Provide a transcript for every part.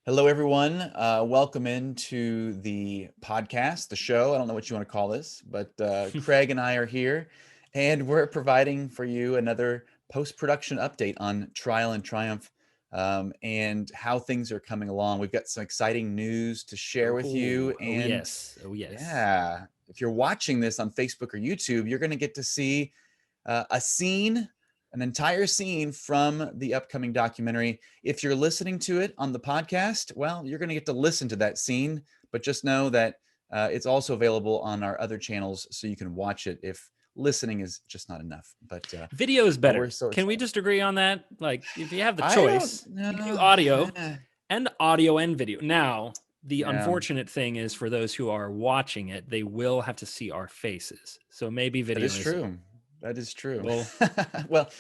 Hello, everyone. Welcome into the podcast, the show. I don't know what you want to call this, but Craig and I are here, and we're providing for you another post-production update on Trial and Triumph and how things are coming along. We've got some exciting news to share with you, Oh and yes. Oh yes. yeah, if you're watching this on Facebook or YouTube, you're going to get to see a scene, an entire scene from the upcoming documentary. If you're listening to it on the podcast, well, you're going to get to listen to that scene, but just know that it's also available on our other channels so you can watch it if listening is just not enough. Video is But we're better. so Can we excited. just agree on that? Like, if you have the I don't choice, you can do know. audio and video. Now, the Yeah, unfortunate thing is for those who are watching it, they will have to see our faces. So maybe that video is is true. That is true. well Well,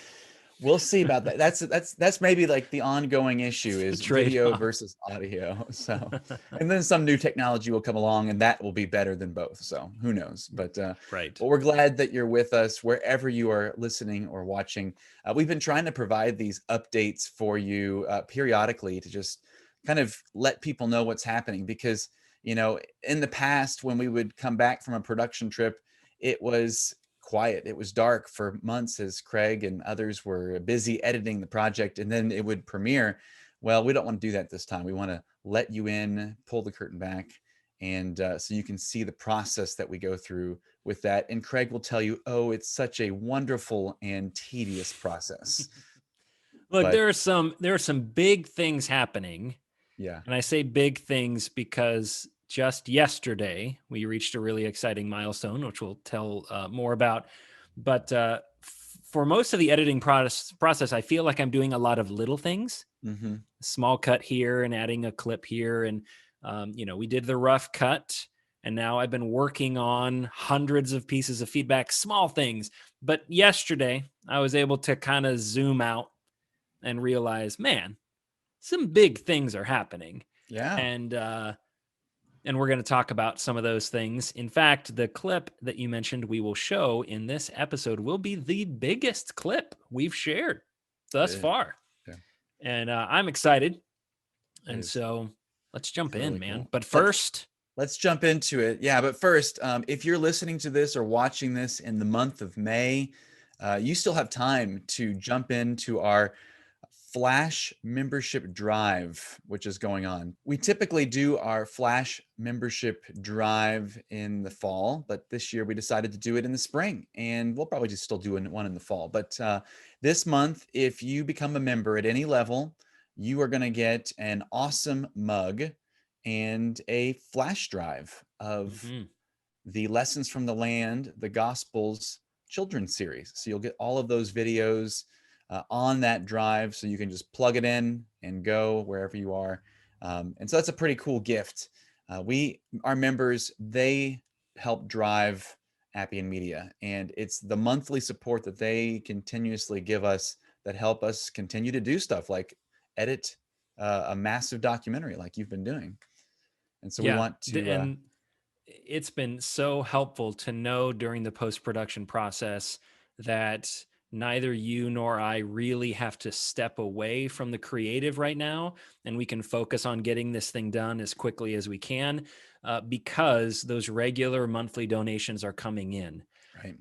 we'll see about that. That's maybe like the ongoing issue the is video trade-off. versus audio. So, and then some new technology will come along, and that will be better than both. So, who knows? Right. But we're glad that you're with us wherever you are listening or watching. We've been trying to provide these updates for you periodically to just kind of let people know what's happening because in the past when we would come back from a production trip, it was quiet. It was dark for months as Craig and others were busy editing the project, and then it would premiere. Well, we don't want to do that this time. We want to let you in, pull the curtain back, and so you can see the process that we go through with that. And Craig will tell you, oh, it's such a wonderful and tedious process. Look, But there are some big things happening. yeah, And I say big things because just yesterday we reached a really exciting milestone, which we'll tell more about. But for most of the editing process, I feel like I'm doing a lot of little things, hmm, small cut here and adding a clip here. And, we did the rough cut. And now I've been working on hundreds of pieces of feedback, small things. But yesterday I was able to kind of zoom out and realize, man, some big things are happening. yeah, And we're going to talk about some of those things. In fact, the clip that you mentioned we will show in this episode will be the biggest clip we've shared thus it, far. yeah, And I'm excited. it And is. so let's jump It's in, really man. cool. But Let's first, Let's jump into it. Yeah, but first, if you're listening to this or watching this in the month of May, you still have time to jump into our Flash membership drive, which is going on. We typically do our Flash membership drive in the fall, but this year we decided to do it in the spring, and we'll probably just still do one in the fall. But this month, if you become a member at any level, you are going to get an awesome mug and a flash drive of mhm. the Lessons from the Land, the Gospels children's series. So you'll get all of those videos on that drive, so you can just plug it in and go wherever you are. And so that's a pretty cool gift. Our members, they help drive Appian Media, and it's the monthly support that they continuously give us that help us continue to do stuff like edit a massive documentary like you've been doing. And so we Yeah. want to, And it's been so helpful to know during the post production process that neither you nor I really have to step away from the creative right now, and we can focus on getting this thing done as quickly as we can because those regular monthly donations are coming in. right.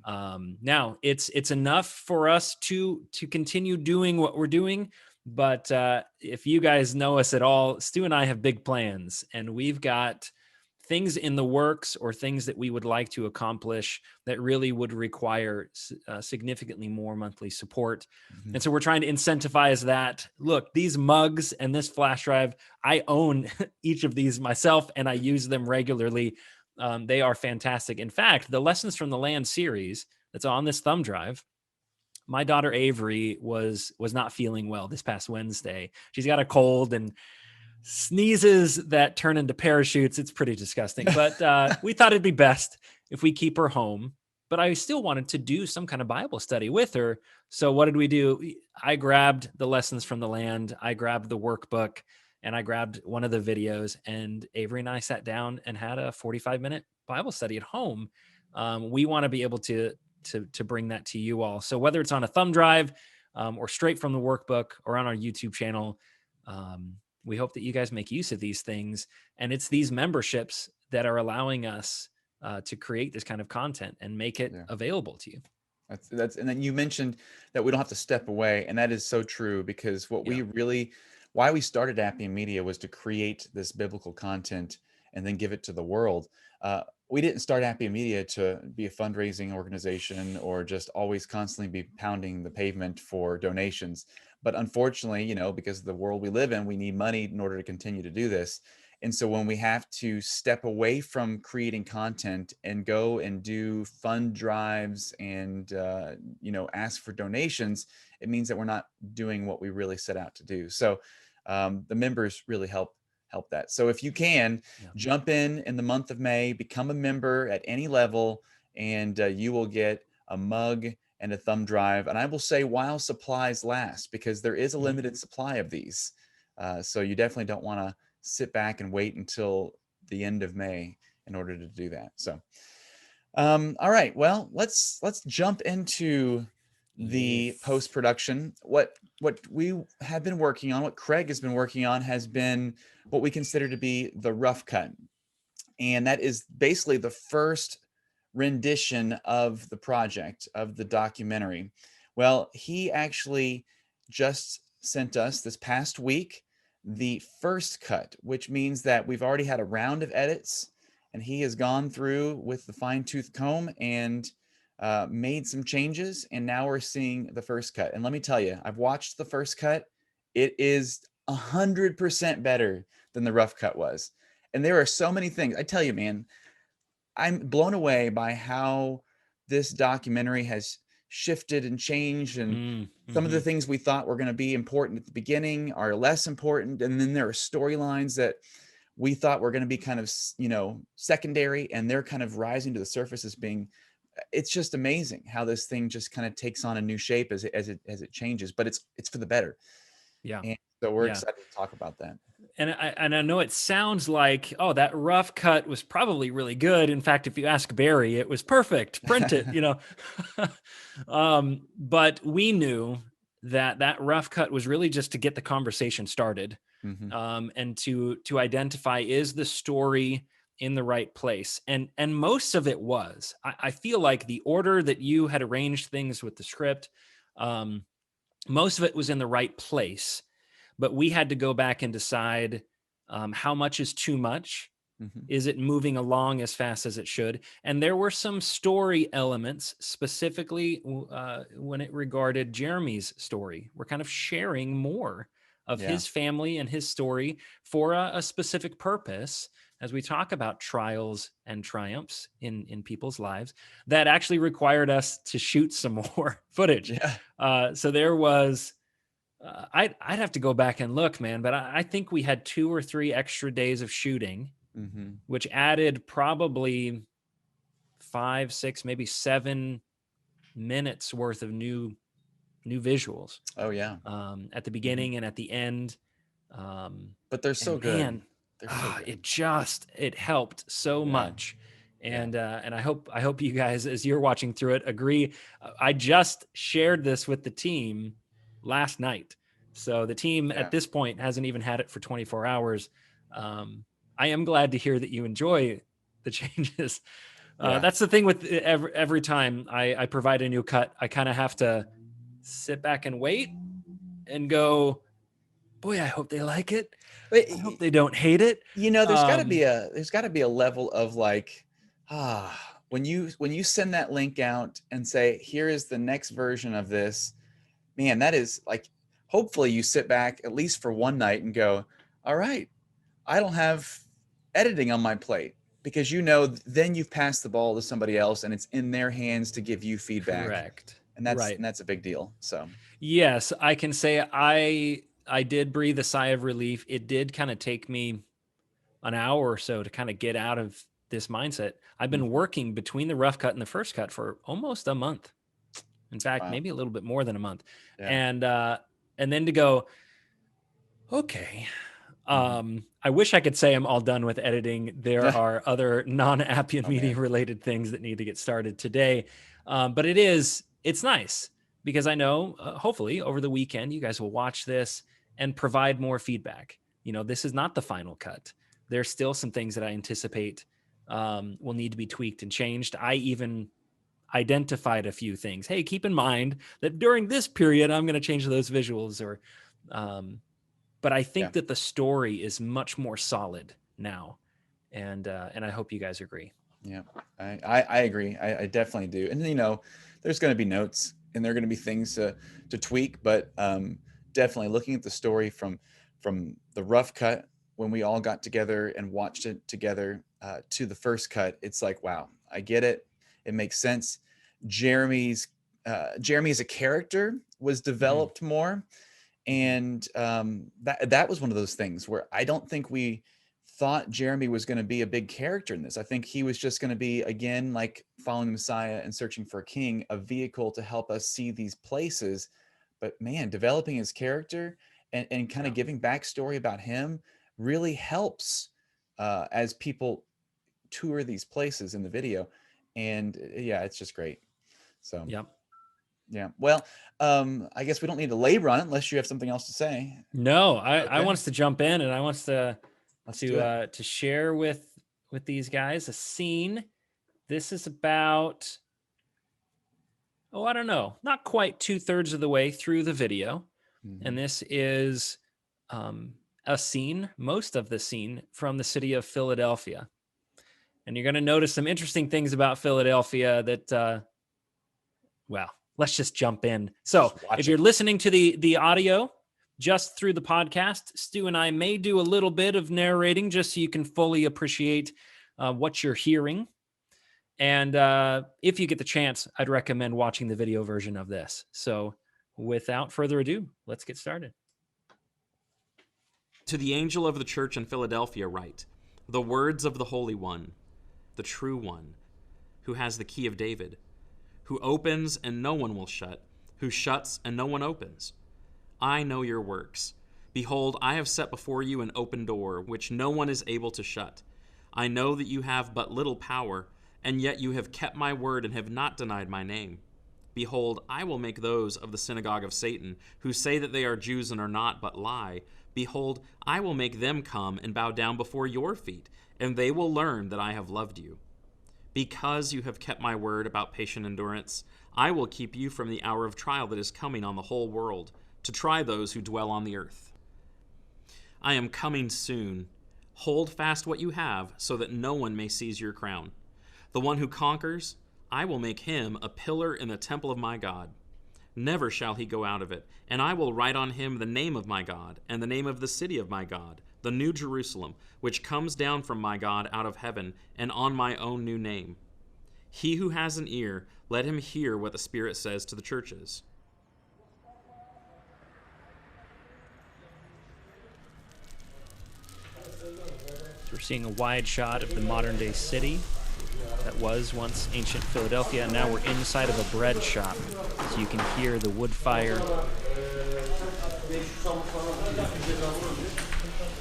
Now it's enough for us to continue doing what we're doing. But if you guys know us at all, Stu and I have big plans, and we've got things in the works or things that we would like to accomplish that really would require significantly more monthly support. Mhm. And so we're trying to incentivize that. Look, these mugs and this flash drive, I own each of these myself and I use them regularly. They are fantastic. In fact, the Lessons from the Land series that's on this thumb drive, my daughter Avery was not feeling well this past Wednesday. She's got a cold and sneezes that turn into parachutes. It's pretty disgusting, but we thought it'd be best if we keep her home. But I still wanted to do some kind of Bible study with her. So what did we do? I grabbed the Lessons from the Land, I grabbed the workbook, and I grabbed one of the videos. And Avery and I sat down and had a 45-minute Bible study at home. We want to be able to bring that to you all. So whether it's on a thumb drive or straight from the workbook or on our YouTube channel, We hope that you guys make use of these things. And it's these memberships that are allowing us to create this kind of content and make it Yeah. available to you. And then you mentioned that we don't have to step away, and that is so true, because Yeah. why we started Appian Media was to create this biblical content and then give it to the world. We didn't start Appian Media to be a fundraising organization or just always constantly be pounding the pavement for donations. But unfortunately, because of the world we live in, we need money in order to continue to do this. And so when we have to step away from creating content and go and do fund drives and ask for donations, it means that we're not doing what we really set out to do. So the members really help that. So if you can, Yeah. jump in the month of May, become a member at any level, and you will get a mug and a thumb drive. And I will say, while supplies last, because there is a limited supply of these. So you definitely don't want to sit back and wait until the end of May in order to do that. So, all right, well, let's jump into the Yes. post-production. What we have been working on, what Craig has been working on, has been what we consider to be the rough cut. And that is basically the first rendition of the project, of the documentary. Well, he actually just sent us this past week the first cut, which means that we've already had a round of edits, and he has gone through with the fine-tooth comb and made some changes, and now we're seeing the first cut. And let me tell you, I've watched the first cut. It is 100% better than the rough cut was. And there are so many things. I tell you, man, I'm blown away by how this documentary has shifted and changed, and some of the things we thought were going to be important at the beginning are less important, and then there are storylines that we thought were going to be kind of secondary, and they're kind of rising to the surface as being. It's just amazing how this thing just kind of takes on a new shape as it changes, but it's for the better. Yeah. And so we're Yeah. excited to talk about that. And I know it sounds like, oh, that rough cut was probably really good. In fact, if you ask Barry, it was perfect. Print it, but we knew that rough cut was really just to get the conversation started, Mhm. and to identify, is the story in the right place, and most of it was. I feel like the order that you had arranged things with the script, most of it was in the right place. But we had to go back and decide, how much is too much. Mhm. Is it moving along as fast as it should? And there were some story elements, specifically when it regarded Jeremy's story. We're kind of sharing more of Yeah. his family and his story for a specific purpose, as we talk about trials and triumphs in people's lives, that actually required us to shoot some more footage. Yeah. So there was, I'd have to go back and look, man, but I think we had 2 or 3 extra days of shooting, Mhm. which added probably 5, 6, maybe 7 minutes worth of new visuals, Oh yeah. at the Mhm. beginning and at the end. Um, But they're so and good. man, They're so good. it helped so Yeah. much. Yeah. And I hope you guys, as you're watching through it, agree. I just shared this with the team last night, so the team at Yeah. this point hasn't even had it for 24 hours. I am glad to hear that you enjoy the changes. Yeah. That's the thing with every time I provide a new cut, I kind of have to sit back and wait and go, boy, I hope they like it. But, I hope they don't hate it. there's got to be a level of like, when you send that link out and say, here is the next version of this, man, that is like, hopefully you sit back at least for one night and go, all right, I don't have editing on my plate, because then you've passed the ball to somebody else and it's in their hands to give you feedback, Correct. and Right. that's a big deal. So Yes, I can say I did breathe a sigh of relief. It did kind of take me an hour or so to kind of get out of this mindset. I've been mhm. working between the rough cut and the first cut for almost a month. In fact, Wow. maybe a little bit more than a month. Yeah. And then to go, okay. Mhm. I wish I could say I'm all done with editing. There are other non-Appian Oh Media man. related things that need to get started today. But it's nice because I know, hopefully over the weekend, you guys will watch this and provide more feedback. this is not the final cut. There's still some things that I anticipate will need to be tweaked and changed. I even identified a few things. Hey, keep in mind that during this period, I'm going to change those visuals. But I think that the story is much more solid now, and I hope you guys agree. Yeah, I agree. I definitely do. And there's going to be notes, and there are going to be things to tweak, but definitely looking at the story from the rough cut when we all got together and watched it together to the first cut, it's like, wow, I get it. It makes sense. Jeremy as a character was developed more, and that was one of those things where I don't think we thought Jeremy was going to be a big character in this. I think he was just going to be, again, like following the Messiah and searching for a king, a vehicle to help us see these places. But man, developing his character and kind of giving backstory about him really helps as people tour these places in the video. And yeah, it's just great. So yeah. Well, I guess we don't need to labor on it unless you have something else to say. No, I want us to jump in, and I want us to share with these guys a scene. This is about, I don't know, not quite 2/3 of the way through the video. And this is a scene, most of the scene, from the city of Philadelphia. And you're going to notice some interesting things about Philadelphia that, well, let's just jump in. So if you're listening to the audio just through the podcast, Stu and I may do a little bit of narrating just so you can fully appreciate what you're hearing. And if you get the chance, I'd recommend watching the video version of this. So without further ado, let's get started. To the angel of the church in Philadelphia write, the words of the Holy One, the true One, who has the key of David, who opens and no one will shut, who shuts and no one opens. I know your works. Behold, I have set before you an open door, which no one is able to shut. I know that you have but little power, and yet you have kept my word and have not denied my name. Behold, I will make those of the synagogue of Satan, who say that they are Jews and are not, but lie. Behold, I will make them come and bow down before your feet, and they will learn that I have loved you. Because you have kept my word about patient endurance, I will keep you from the hour of trial that is coming on the whole world, to try those who dwell on the earth. I am coming soon. Hold fast what you have, so that no one may seize your crown. The one who conquers, I will make him a pillar in the temple of my God. Never shall he go out of it, and I will write on him the name of my God, and the name of the city of my God, the new Jerusalem, which comes down from my God out of heaven, and on my own new name. He who has an ear, let him hear what the Spirit says to the churches. So we're seeing a wide shot of the modern day city that was once ancient Philadelphia, and now we're inside of a bread shop, so you can hear the wood fire.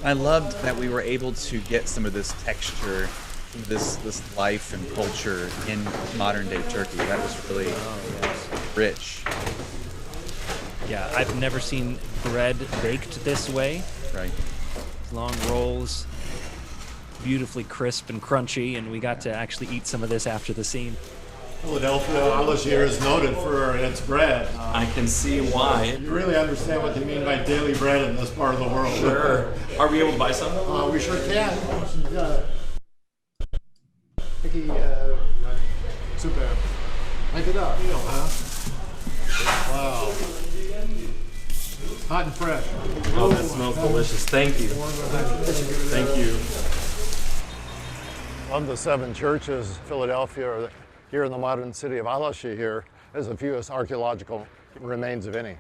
I loved that we were able to get some of this texture, this life and culture in modern day Turkey. That was really rich. Yeah, I've never seen bread baked this way. Right. Long rolls, beautifully crisp and crunchy, and we got to actually eat some of this after the scene. Philadelphia, Alashir is noted for its bread. I can see why. You really understand what they mean by daily bread in this part of the world. Sure. Are we able to buy some? We sure can. Super. Make it up. Wow. Hot and fresh. Oh, that smells delicious. Thank you. Thank you. Of the 7 churches, Philadelphia, or here in the modern city of Alashir here, has the fewest archaeological remains of any.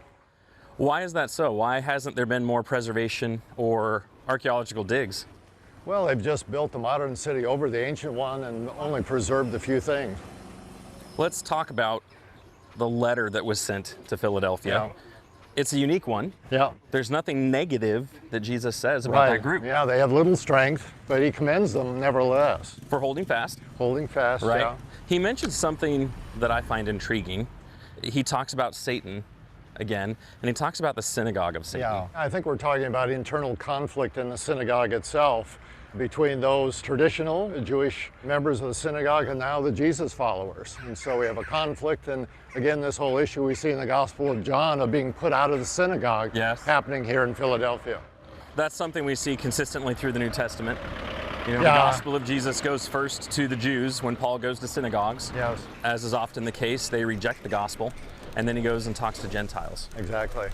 Why is that so? Why hasn't there been more preservation or archaeological digs? Well, they've just built the modern city over the ancient one and only preserved a few things. Let's talk about the letter that was sent to Philadelphia. Yeah. It's a unique one. Yeah. There's nothing negative that Jesus says about that group. Yeah, they have little strength, but he commends them nevertheless. For holding fast. Holding fast, Right. yeah. He mentions something that I find intriguing. He talks about Satan again, and he talks about the synagogue of Satan. Yeah, I think we're talking about internal conflict in the synagogue itself between those traditional Jewish members of the synagogue and now the Jesus followers. And so we have a conflict, and again, this whole issue we see in the Gospel of John of being put out of the synagogue happening here in Philadelphia. That's something we see consistently through the New Testament. You know, Yeah. the gospel of Jesus goes first to the Jews when Paul goes to synagogues. Yes, As is often the case, they reject the gospel, and then he goes and talks to Gentiles. exactly.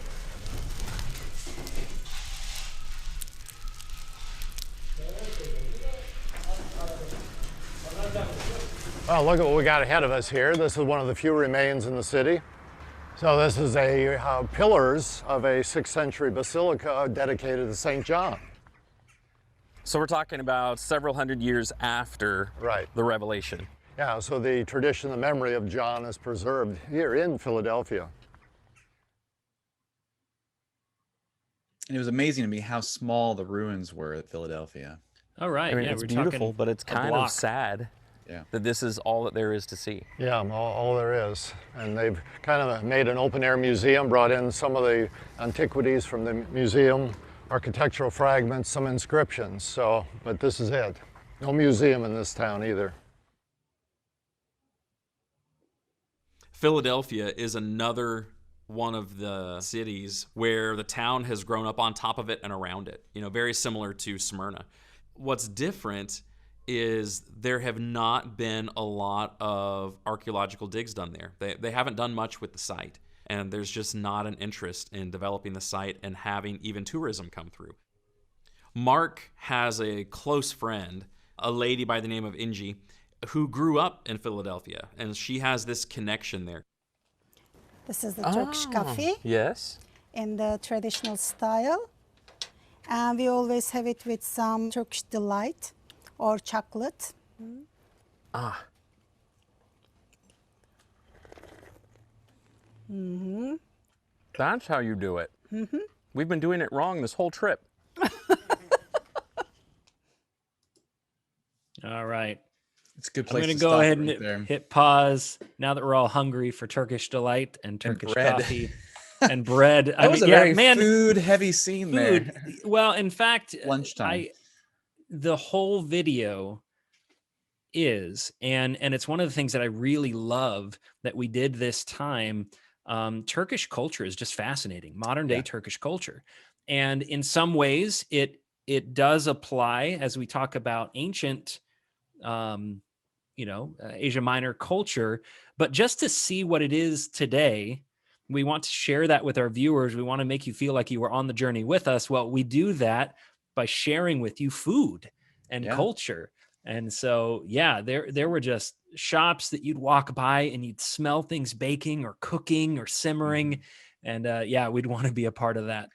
Well, look at what we got ahead of us here. This is one of the few remains in the city. So this is a pillars of a 6th century basilica dedicated to St. John. So we're talking about several hundred years after Right. the Revelation. Yeah, so the tradition, the memory of John is preserved here in Philadelphia. And it was amazing to me how small the ruins were at Philadelphia. All right. I mean, yeah, it's we're beautiful, talking but it's a kind of block. sad Yeah. that this is all that there is to see. Yeah, all there is. And they've kind of made an open air museum, brought in some of the antiquities from the museum, architectural fragments, some inscriptions. So, but this is it. No museum in this town either. Philadelphia is another one of the cities where the town has grown up on top of it and around it, you know, very similar to Smyrna. What's different is there have not been a lot of archaeological digs done there. They haven't done much with the site, and there's just not an interest in developing the site and having even tourism come through. Mark has a close friend, a lady by the name of Ingi, who grew up in Philadelphia, and she has this connection there. This is the Turkish coffee Yes. in the traditional style. And we always have it with some Turkish Delight or chocolate. Ah. That's how you do it. We've been doing it wrong this whole trip. All right. It's a good I'm place going to to go stop ahead right and there. hit pause now that we're all hungry for Turkish Delight and Turkish bread. coffee and bread. That was a very food-heavy scene food. there. Well, in fact, Lunchtime. the whole video is, and it's one of the things that I really love that we did this time. Turkish culture is just fascinating, modern day Turkish culture, and in some ways, it does apply as we talk about ancient, Asia Minor culture. But just to see what it is today, we want to share that with our viewers. We want to make you feel like you were on the journey with us. Well, we do that by sharing with you food and culture. And so, there were just shops that you'd walk by and you'd smell things baking or cooking or simmering. And we'd want to be a part of that.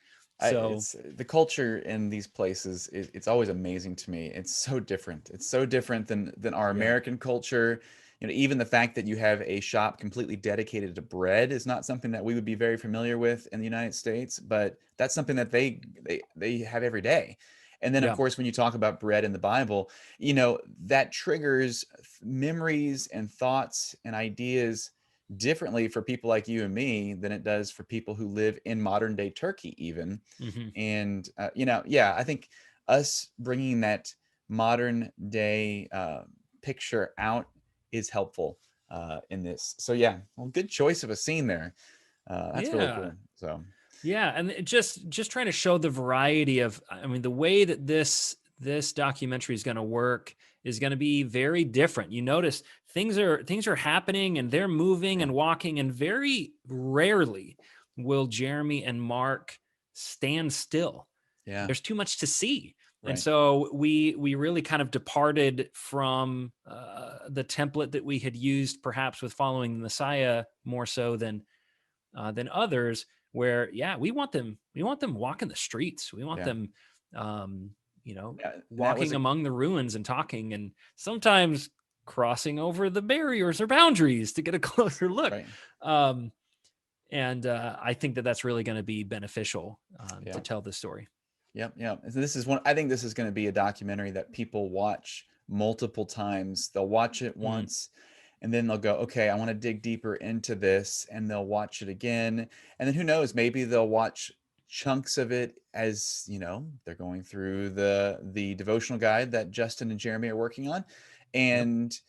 So It's, the culture in these places, it's always amazing to me. It's so different. It's so different than our American culture. You know, even the fact that you have a shop completely dedicated to bread is not something that we would be very familiar with in the United States, but that's something that they have every day. And then, of course, when you talk about bread in the Bible, you know, that triggers memories and thoughts and ideas differently for people like you and me than it does for people who live in modern day Turkey even. And, I think us bringing that modern day picture out is helpful in this. So good choice of a scene there. That's really cool. So and just trying to show the variety of, I mean, the way that this documentary is going to work is going to be very different. You notice things are happening and they're moving and walking, and very rarely will Jeremy and Mark stand still. There's too much to see. And so we really kind of departed from the template that we had used perhaps with Following the Messiah more so than others, where we want them walking the streets. We want them walking among the ruins and talking, and sometimes crossing over the barriers or boundaries to get a closer look. And I think that that's really going to be beneficial to tell this story. Yep. I think this is going to be a documentary that people watch multiple times. They'll watch it once and then they'll go, okay, I want to dig deeper into this, and they'll watch it again. And then who knows, maybe they'll watch chunks of it as, they're going through the devotional guide that Justin and Jeremy are working on, Yep. and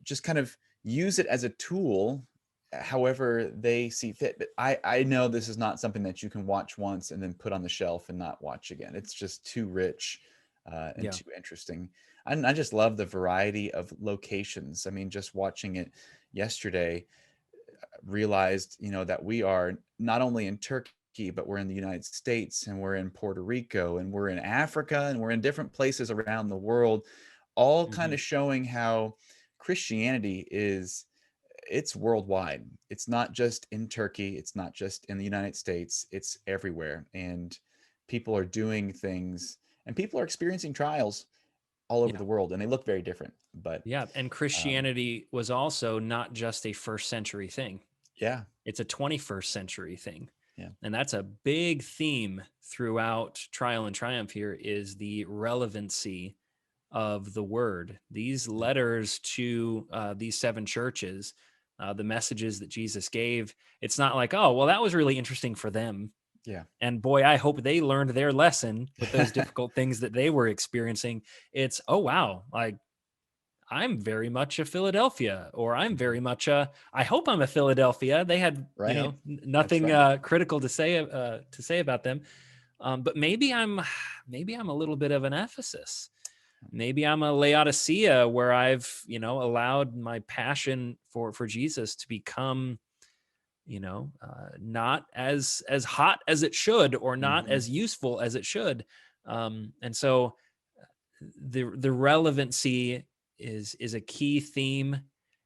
just kind of use it as a tool however they see fit. But I know this is not something that you can watch once and then put on the shelf and not watch again. It's just too rich and Yeah. too interesting. I just love the variety of locations. I mean, just watching it yesterday, realized, that we are not only in Turkey, but we're in the United States, and we're in Puerto Rico, and we're in Africa, and we're in different places around the world, all kind Hmm. of showing how Christianity it's worldwide. It's not just in Turkey, it's not just in the United States, it's everywhere. And people are doing things, and people are experiencing trials all over Yeah. the world, and they look very different. But Yeah. And um, Christianity was also not just a first century thing. yeah, It's a 21st century thing. yeah, And that's a big theme throughout Trial and Triumph here is the relevancy of the word. These yeah, letters to these seven churches, the messages that Jesus gave, it's not like, oh, well, that was really interesting for them. yeah. And boy, I hope they learned their lesson with those difficult things that they were experiencing. It's, oh, wow, like I'm very much a Philadelphia, or I'm very Mhm. much a. I hope I'm a Philadelphia. They had, Right. That's nothing right. critical to say about them. But maybe I'm a little bit of an Ephesus. Maybe I'm a Laodicea, where I've allowed my passion for Jesus to become not as hot as it should, or not Hmm. as useful as it should. And so the relevancy is a key theme,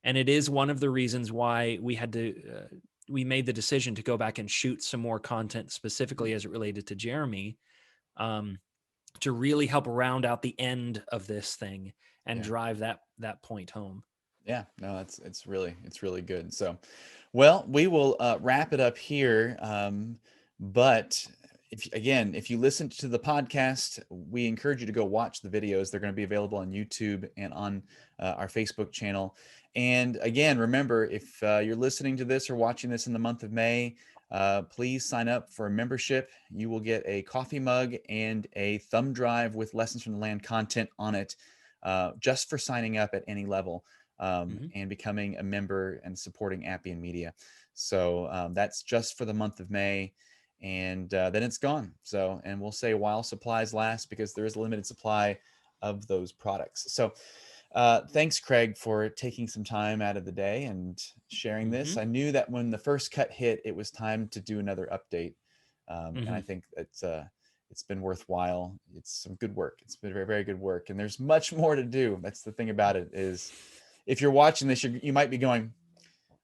and it is one of the reasons why we made the decision to go back and shoot some more content specifically as it related to Jeremy, um, to really help round out the end of this thing and Yeah. drive that point home. Yeah, no, it's really good. So, well, we will wrap it up here. But if you listen to the podcast, we encourage you to go watch the videos. They're going to be available on YouTube and on our Facebook channel. And again, remember, if you're listening to this or watching this in the month of May, please sign up for a membership. You will get a coffee mug and a thumb drive with Lessons from the Land content on it, just for signing up at any level, Hmm. and becoming a member and supporting Appian Media. So that's just for the month of May, and then it's gone. So, and we'll say while supplies last, because there is a limited supply of those products. So thanks, Craig, for taking some time out of the day and sharing Hmm. this. I knew that when the first cut hit, it was time to do another update, and I Hmm. think it's been worthwhile. It's some good work. It's been very, very good work, and there's much more to do. That's the thing about it is, if you're watching this, you might be going,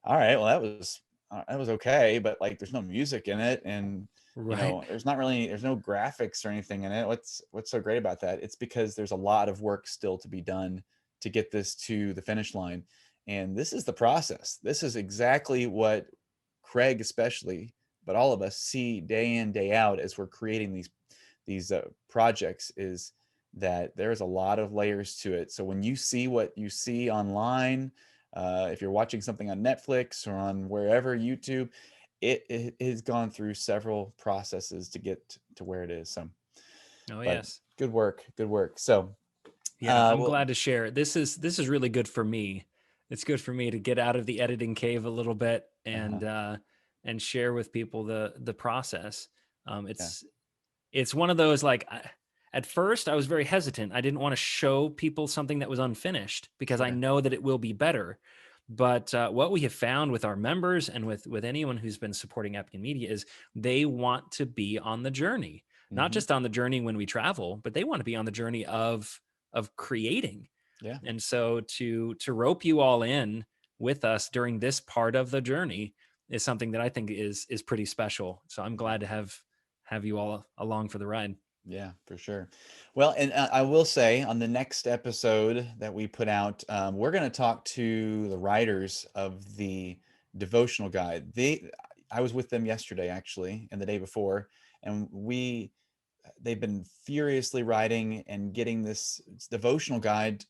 all right, well, that was okay, but like, there's no music in it, and Right. there's no graphics or anything in it. What's so great about that? It's because there's a lot of work still to be done to get this to the finish line, and this is the process. This is exactly what Craig, especially, but all of us see day in, day out as we're creating these projects, is that there's a lot of layers to it. So when you see what you see online, if you're watching something on Netflix or on wherever, YouTube, it has gone through several processes to get to where it is. So, Oh but yes. good work, good work. So, Yeah, I'm well, glad to share. This is really good for me. It's good for me to get out of the editing cave a little bit uh-huh, and share with people the process. Um, yeah, it's it's one of those, like, at first I was very hesitant. I didn't want to show people something that was unfinished because I yeah, know that it will be better. But what we have found with our members and with anyone who's been supporting Appian Media is they want to be on the journey, not hmm, just on the journey when we travel, but they want to be on the journey of creating. yeah, And so to rope you all in with us during this part of the journey is something that I think is pretty special. So I'm yeah. glad to have you all along for the ride. Yeah, for sure. Well, and I will say, on the next episode that we put out, we're going to talk to the writers of the devotional guide. I was with them yesterday, actually, and the day before, and they've been furiously writing and getting this devotional guide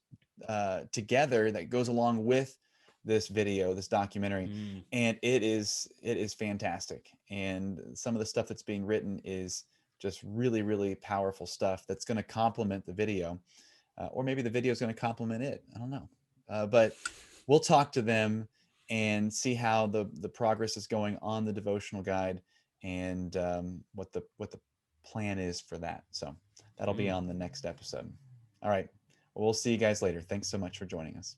together that goes along with this video, this documentary, Mm. and it is fantastic. And some of the stuff that's being written is just really, really powerful stuff that's going to complement the video, or maybe the video is going to complement it. I don't know, but we'll talk to them and see how the progress is going on the devotional guide, and what the plan is for that. So that'll be on the next episode. All right. Well, we'll see you guys later. Thanks so much for joining us.